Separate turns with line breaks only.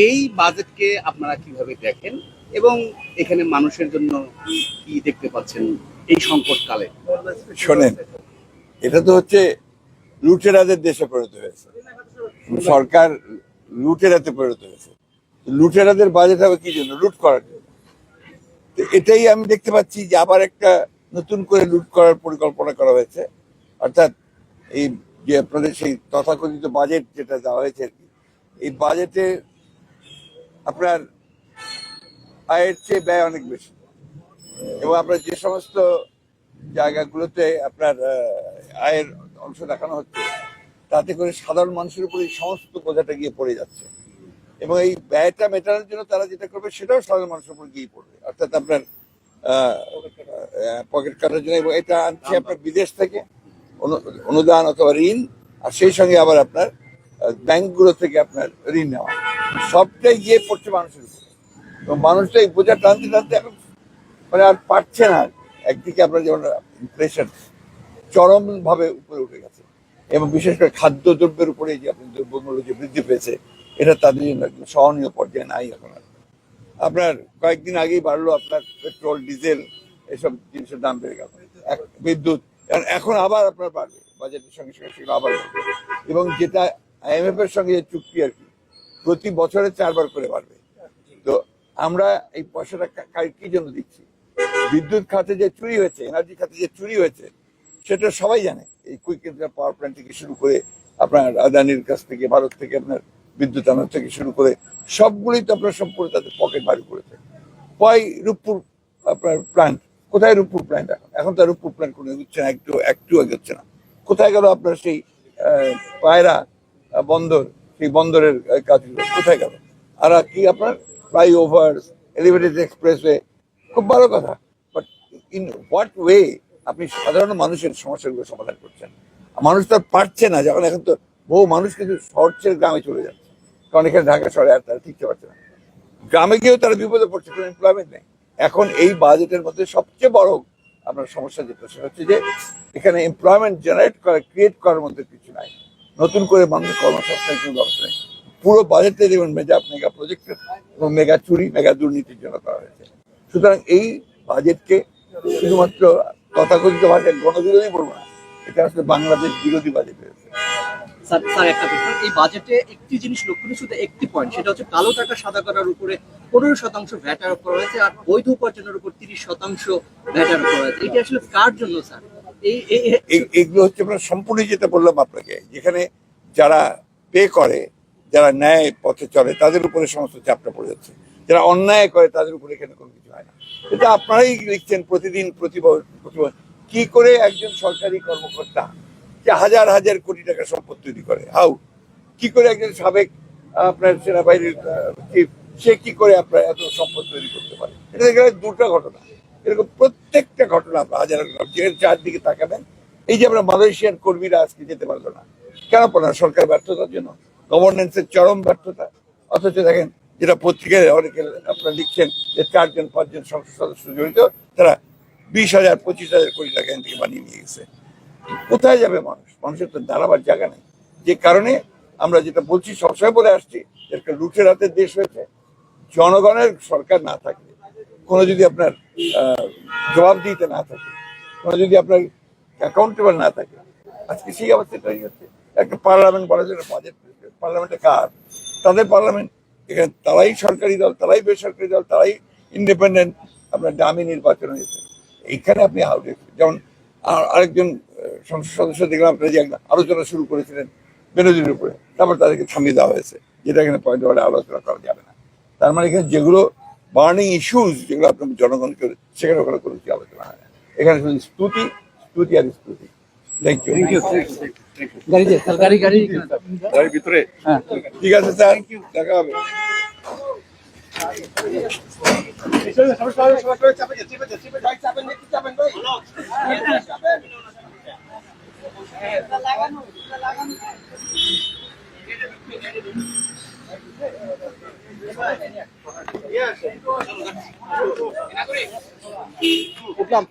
এই বাজেটকে আপনারা কিভাবে দেখেন এবং এখানে মানুষের জন্য কি দেখতে পাচ্ছেন এই সংকটকালে?
শোনেন, এটা তো হচ্ছে লুটেরাদের দেশে পরিণত হয়েছে। সরকার লুটেরাতে পরিণত হয়েছে। লুটেরাদের বাজেট হবে কি জন্য? লুট করার জন্য। তো এটাই আমি দেখতে পাচ্ছি যে আবার একটা নতুন করে লুট করার পরিকল্পনা করা হয়েছে। অর্থাৎ এই যে আপনাদের সেই তথাকথিত বাজেট যেটা দেওয়া হয়েছে আর কি, এই বাজেটে আপনার আয়ের চেয়ে ব্যয় অনেক বেশি, এবং আপনার যে সমস্ত জায়গাগুলোতে আপনার আয়ের অংশ দেখানো হচ্ছে, তাতে করে সাধারণ মানুষের উপরে সমস্ত বোঝাটা গিয়ে পড়ে যাচ্ছে। এবং এই ব্যয়টা মেটানোর জন্য তারা যেটা করবে সেটাও সাধারণ মানুষের উপর গিয়ে পড়বে, অর্থাৎ আপনার পকেট কাটার জন্য। এবং এটা আনছে আপনার বিদেশ থেকে অনুদান অথবা ঋণ, আর সেই সঙ্গে আবার আপনার ব্যাংকগুলো থেকে আপনার ঋণ নেওয়া, সবটাই গিয়ে পড়ছে মানুষের উপরে। এবং মানুষটা এই বোঝা টানতে টানতে এখন মানে আর পারছে না। একদিকে আপনার যেমন ইনফ্লেশন চরম ভাবে উপরে উঠে গেছে, এবং বিশেষ করে খাদ্য দ্রব্যের উপরে যে আপনার দ্রব্যমূল্য যে বৃদ্ধি পেয়েছে, এটা তাদের জন্য একদম সহনীয় পর্যায়ে নাই এখন আর। আপনার কয়েকদিন আগেই বাড়লো আপনার পেট্রোল, ডিজেল, এসব জিনিসের দাম বেড়ে গেল, বিদ্যুৎ এখন আবার আপনার বাড়বে, বাজেটের সঙ্গে সঙ্গে সেগুলো আবার বাড়বে। এবং যেটা IMF এর সঙ্গে যে চুক্তি আর কি, প্রতি বছরে 4 বার করে বাড়বে। তো আমরা এই পয়সাটা কি জন্য দিচ্ছি? বিদ্যুৎ খাতে যে চুরি হয়েছে, এনার্জি খাতে যে চুরি হয়েছে, সেটা সবাই জানে। এই কুইক ইন্টার পাওয়ার প্ল্যান্ট থেকে শুরু করে আপনার আদানির কাছ থেকে, ভারত থেকে আপনার বিদ্যুৎ আনার থেকে শুরু করে সবগুলোই তো আপনার সম্পূর্ণ তাদের পকেট বাড়ি করেছে। রূপপুর আপনার প্ল্যান্ট, কোথায় রূপপুর প্ল্যান্ট? এখন তো রূপপুর প্ল্যান্ট কোনো হচ্ছে না, একটু এগোচ্ছে না। কোথায় গেল আপনার সেই পায়রা বন্দর, সেই বন্দরের কাজগুলো কোথায় গেল? আর কি আপনার ফ্লাইওভার, এলিভেটেড এক্সপ্রেসওয়ে, খুব ভালো কথা, বাট ইন হোয়াট ওয়ে আপনি সাধারণ মানুষের সমস্যাগুলো সমাধান করছেন? মানুষ তো পারছে না, যখন এখন তো বহু মানুষ কিন্তু শহর ছেড়ে গ্রামে চলে যাচ্ছে, কারণ এখানে ঢাকা শহরে আর তারা টিকতে পারছে না। গ্রামে গিয়েও তারা বিপদে পড়ছে, কোনো এমপ্লয়মেন্ট নেই। এখন এই বাজেটের মধ্যে সবচেয়ে বড় আপনার সমস্যা যেটা, সেটা হচ্ছে যে এখানে এমপ্লয়মেন্ট জেনারেট করা, ক্রিয়েট করার মধ্যে কিছু নাই, নতুন করে মানুষের কর্মসংস্থানের কোনো ব্যবস্থা নেই। পুরো বাজেটে দেখবেন মেগা প্রজেক্টের এবং মেগা চুরি, মেগা দুর্নীতির জন্য করা হয়েছে। সুতরাং এই বাজেটকে শুধুমাত্র তথাকথিত ভাষায় গণবিরোধী বলবো না, এটা আসলে বাংলাদেশ বিরোধী বাজেট হয়েছে।
স্যার একটা প্রশ্ন, এই বাজেটে একটি জিনিস লক্ষণীয়, শুধু একটি পয়েন্ট, সেটা হচ্ছে কালো টাকা সাদা করার উপরে 15% ভ্যাট আরোপ করা হয়েছে, আর বৈধ উপার্জনের উপর 30% ভ্যাট আরোপ করা হয়েছে। এটা আসলে কার জন্য স্যার?
এগুলো হচ্ছে আপনার সম্পূর্ণ যেটা বললাম আপনাকে, যেখানে যারা পে করে, যারা ন্যায় পথে চলে, তাদের উপরে সমস্ত চাপটা পড়ে যাচ্ছে। যারা অন্যায় করে তাদের উপরে এখানে কোনো কিছু হয় না। এটা আপনারাই লিখছেন প্রতিদিন, প্রতিবার কি করে একজন সরকারি কর্মকর্তা যে হাজার হাজার কোটি টাকা সম্পদ তৈরি করে, কি করে একজন সাবেক আপনার সেনাবাহিনীর চিফ, সে কি করে আপনার এত সম্পদ তৈরি করতে পারে? এটা এখানে দুটো ঘটনা, এরকম প্রত্যেকটা ঘটনা হাজার চারদিকে তাকাবেন। এই যে আমরা মালয়েশিয়ার কর্মীরা আজকে যেতে পারলো না, কেন পারলো না? সরকার ব্যর্থতার জন্য, গভর্নেন্সের চরম ব্যর্থতা। অথচ দেখেন, যেটা পত্রিকায় অনেকে আপনারা লিখছেন যে 4-5 সংসদ সদস্য জড়িত, তারা 20,000-25,000 কোটি টাকা এখান থেকে বানিয়ে নিয়ে গেছে। কোথায় যাবে মানুষ? মানুষের তো দাঁড়াবার জায়গা নেই। যে কারণে আমরা যেটা বলছি, সবসময় বলে আসছি, একটা লুটের হাতের দেশ হয়েছে। জনগণের সরকার না থাকলে, কোনো যদি আপনার জবাবদিহিতা না থাকে, কোনো যদি আপনার অ্যাকাউন্টেবল না থাকে, আজকে সেই অবস্থা তৈরি হচ্ছে। একটা পার্লামেন্ট বলা যায়, বাজেট পার্লামেন্টে কার? তাদের পার্লামেন্ট। এখানে তারাই সরকারি দল, তারাই বেসরকারি দল, তারাই ইন্ডিপেন্ডেন্ট, আপনার দামি নির্বাচন হয়েছে। এইখানে আপনি যেমন আরেকজন সংসদ সদস্য দেখলাম আপনারা যে আলোচনা শুরু করেছিলেন বিরোধীর উপরে, তারপর তাদেরকে থামিয়ে দেওয়া হয়েছে, যেটা এখানে পয়েন্ট ওয়ার্ডে আলোচনা করা যাবে না। তার মানে এখানে যেগুলো বার্নিং ইস্যুস, যেগুলো আপনার জনগণকে, সেখানে ওখানে কোনো কিছু আলোচনা হয় না। এখানে শুধু স্তুতি, স্তুতি আর স্তুতি। Thank you. গাড়ির ভিতরে ঠিক আছে স্যার, দেখা হবে।
উঠলাম।